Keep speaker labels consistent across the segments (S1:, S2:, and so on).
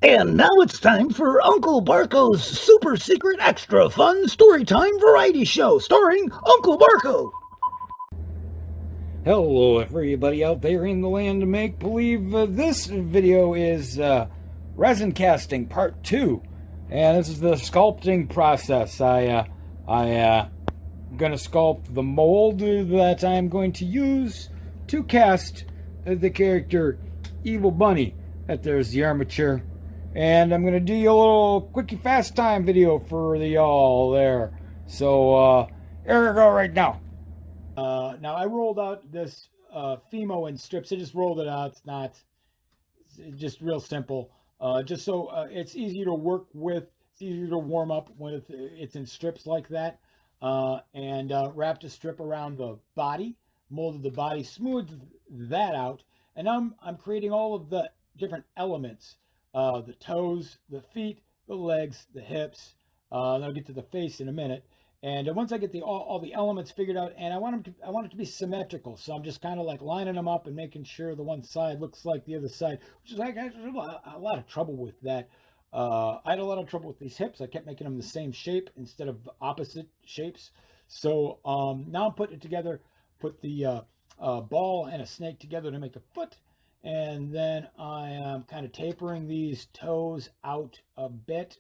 S1: And now it's time for Uncle Barko's super secret extra fun storytime variety show starring Uncle Barko.
S2: Hello everybody out there in the land of make-believe. This video is resin casting part 2. And this is the sculpting process. I'm going to sculpt the mold that I'm going to use to cast the character Evil Bunny. There's the armature. And I'm going to do you a little quickie fast time video for the y'all there. So here we go right now. Now I rolled out this Fimo in strips. I just rolled it out. It's just real simple. Just so it's easier to work with. It's easier to warm up when it's in strips like that. And wrapped a strip around the body, molded the body, smoothed that out. And I'm creating all of the different elements. The toes, the feet, the legs, the hips. Then I'll get to the face in a minute. And once I get all the elements figured out, and I want it to be symmetrical, so I'm just kind of like lining them up and making sure the one side looks like the other side, which is like I had a lot of trouble with that. I had a lot of trouble with these hips. I kept making them the same shape instead of opposite shapes. So now I'm putting it together, put the ball and a snake together to make a foot, and then I am kind of tapering these toes out a bit,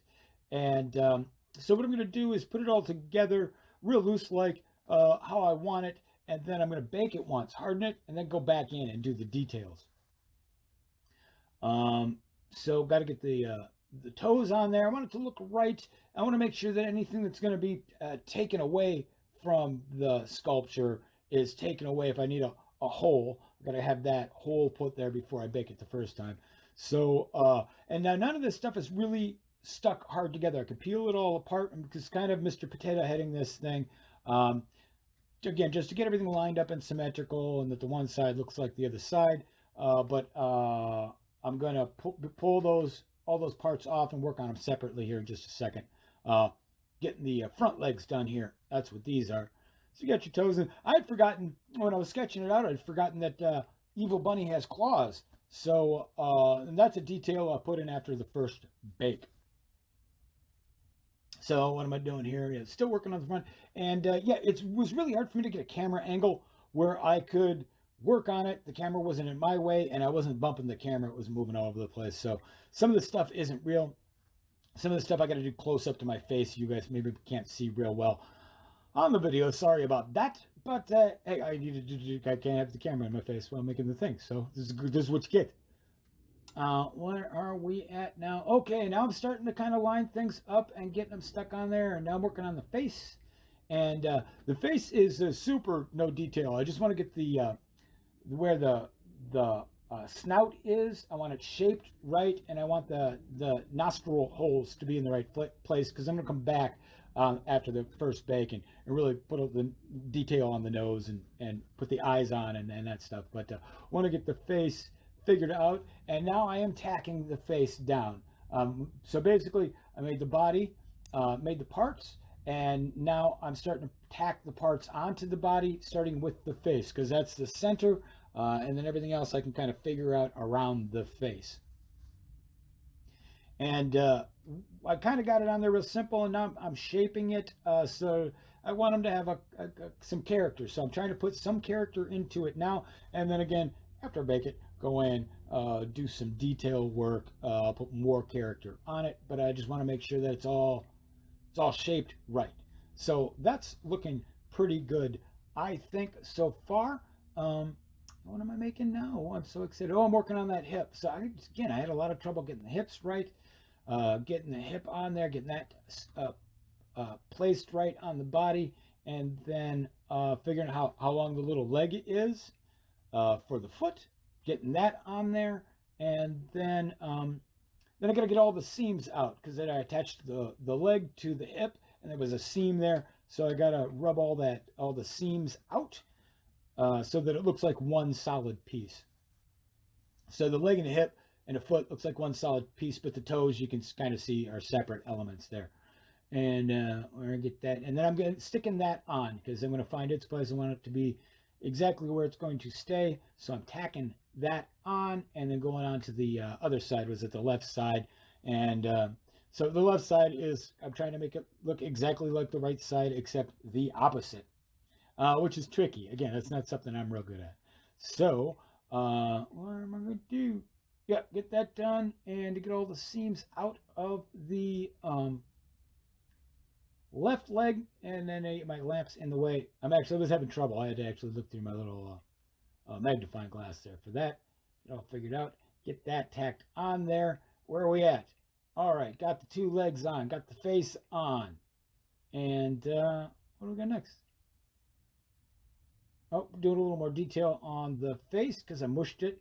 S2: and so what I'm going to do is put it all together real loose like how I want it, and then I'm going to bake it once, harden it, and then go back in and do the details. So got to get the toes on there. I want it to look right. I want to make sure that anything that's going to be taken away from the sculpture is taken away. If I need a hole, I got to have that hole put there before I bake it the first time. So and now none of this stuff is really stuck hard together. I could peel it all apart because kind of Mr. Potato Heading this thing. Again, just to get everything lined up and symmetrical and that the one side looks like the other side. But I'm going to pull all those parts off and work on them separately here in just a second. Getting the front legs done here. That's what these are. So you got your toes in. I had forgotten, when I was sketching it out, I'd forgotten that Evil Bunny has claws. So, and that's a detail I put in after the first bake. So what am I doing here? Yeah, still working on the front. And yeah, it was really hard for me to get a camera angle where I could work on it. The camera wasn't in my way, and I wasn't bumping the camera. It was moving all over the place. So some of the stuff isn't real. Some of the stuff I got to do close up to my face. You guys maybe can't see real well on the video. Sorry about that. But hey, I can't have the camera in my face while I'm making the thing. So this is what you get. Where are we at now? Okay, now I'm starting to kind of line things up and getting them stuck on there. And now I'm working on the face. And the face is super no detail. I just want to get the where the snout is. I want it shaped right, and I want the nostril holes to be in the right place because I'm going to come back after the first bake and really put the detail on the nose and put the eyes on and that stuff. But I want to get the face figured out, and now I am tacking the face down. So basically I made the body, made the parts, and now I'm starting to tack the parts onto the body, starting with the face because that's the center, and then everything else I can kind of figure out around the face. And I kind of got it on there real simple, and now I'm shaping it so I want them to have some character. So I'm trying to put some character into it now, and then again after I bake it, go in, do some detail work, put more character on it, but I just want to make sure that it's all shaped right. So that's looking pretty good, I think, so far. What am I making now? Oh, I'm so excited. Oh, I'm working on that hip. So again, I had a lot of trouble getting the hips right, getting the hip on there, getting that placed right on the body, and then figuring out how long the little leg is. For the foot, getting that on there, and then I got to get all the seams out because then I attached the leg to the hip, and there was a seam there, so I got to rub all the seams out so that it looks like one solid piece. So the leg and the hip and the foot looks like one solid piece, but the toes you can kind of see are separate elements there. And we're gonna get that, and then I'm gonna sticking that on because I'm gonna find its place. I want it to be exactly where it's going to stay. So I'm tacking that on and then going on to the other side, was at the left side, And so the left side is, I'm trying to make it look exactly like the right side, except the opposite, which is tricky. Again, it's not something I'm real good at. So what am I going to do? Yeah, get that done, and to get all the seams out of the left leg, and then my lamp's in the way. I was having trouble. I had to actually look through my little magnifying glass there for that. Get all figured out. Get that tacked on there. Where are we at? All right, got the two legs on, got the face on, and what do we got next? Oh, doing a little more detail on the face because I mushed it.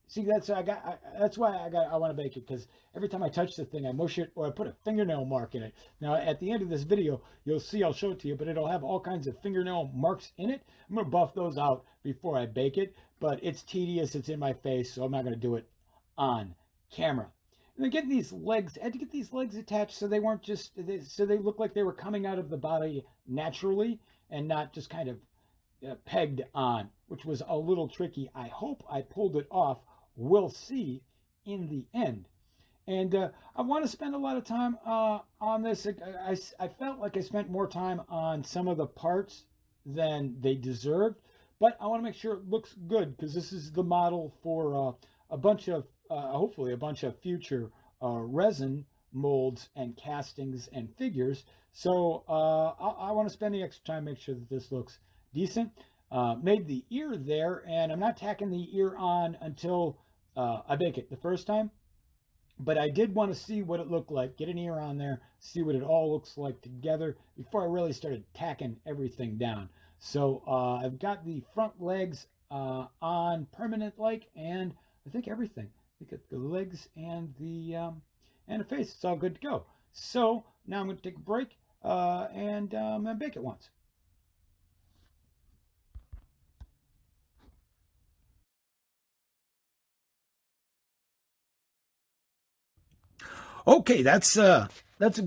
S2: See, that's why I want to bake it, because every time I touch the thing, I mush it or I put a fingernail mark in it. Now, at the end of this video, you'll see, I'll show it to you, but it'll have all kinds of fingernail marks in it. I'm going to buff those out before I bake it, but it's tedious. It's in my face, so I'm not going to do it on camera. And then getting these legs, I had to get these legs attached so they weren't just, so they look like they were coming out of the body naturally and not just kind of pegged on, which was a little tricky. I hope I pulled it off. We'll see in the end. And I want to spend a lot of time on this. I felt like I spent more time on some of the parts than they deserved, but I want to make sure it looks good, because this is the model for a bunch of, hopefully a bunch of future resin molds and castings and figures. So I want to spend the extra time, make sure that this looks decent. Made the ear there, and I'm not tacking the ear on until I bake it the first time, but I did want to see what it looked like, get an ear on there, see what it all looks like together before I really started tacking everything down. So I've got the front legs on permanent like, and I think everything. I think the legs and the face, it's all good to go. So now I'm going to take a break and bake it once. Okay, that's a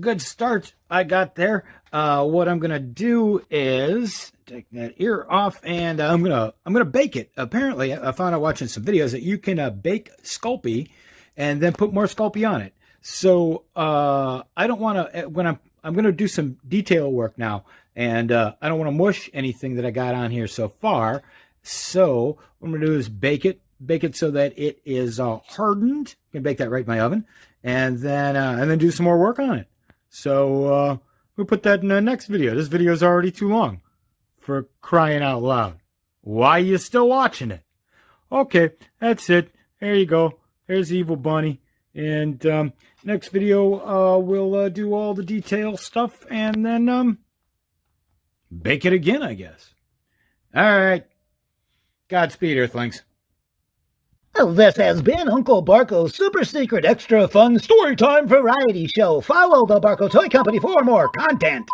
S2: good start I got there. What I'm gonna do is take that ear off, and I'm gonna bake it. Apparently, I found out watching some videos that you can bake Sculpey and then put more Sculpey on it. So I don't want to, when I'm gonna do some detail work now, and I don't want to mush anything that I got on here so far. So what I'm gonna do is bake it so that it is hardened. I can bake that right in my oven, and then do some more work on it. So we'll put that in the next video. This video is already too long, for crying out loud. Why are you still watching it? Okay, that's it. There you go. There's Evil Bunny. And next video we'll do all the detail stuff and then bake it again, I guess. All right. Godspeed, Earthlings.
S1: Well, this has been Uncle Barko's super secret extra fun storytime variety show. Follow the Barko Toy Company for more content.